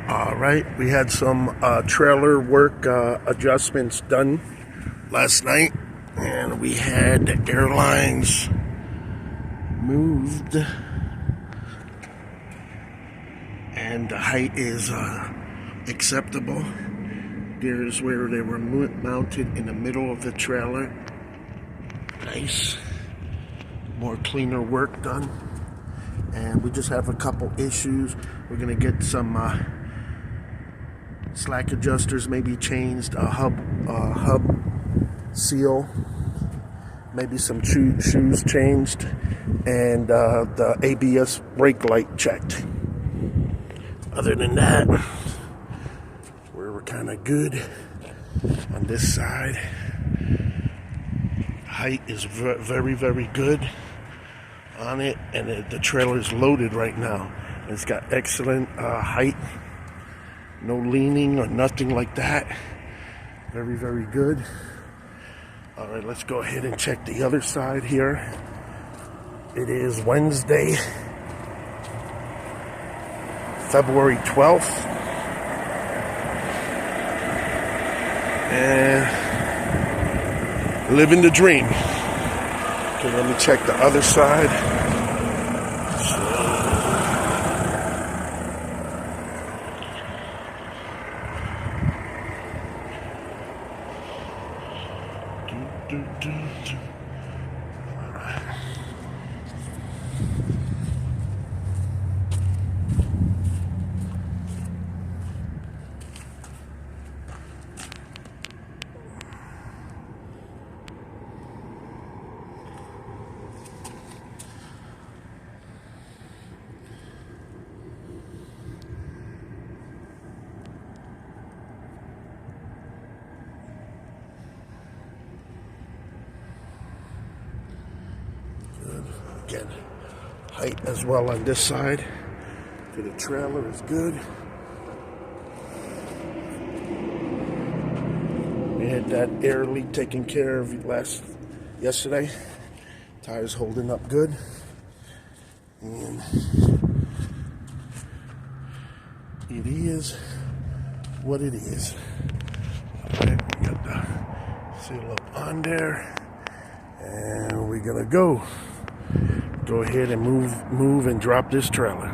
All right, we had some trailer work adjustments done last night, and we had the airlines moved, and the height is acceptable. There's where they were mounted in the middle of the trailer. Nice, more cleaner work done. And we just have a couple issues. We're gonna get some slack adjusters maybe changed, a hub seal, maybe some shoes changed, and the ABS brake light checked. Other than that, we're kind of good on this side. Height is very, very good on it, and the trailer is loaded right now. It's got excellent height, no leaning or nothing like that. Very, very good. All right, let's go ahead and check the other side here. It is Wednesday, February 12th. And living the dream. Okay, let me check the other side. All right. Again, height as well on this side to the trailer is good. We had that air leak taken care of yesterday. Tires holding up good. And it is what it is. Alright, we got the seal up on there. And we're gonna go ahead and move and drop this trailer.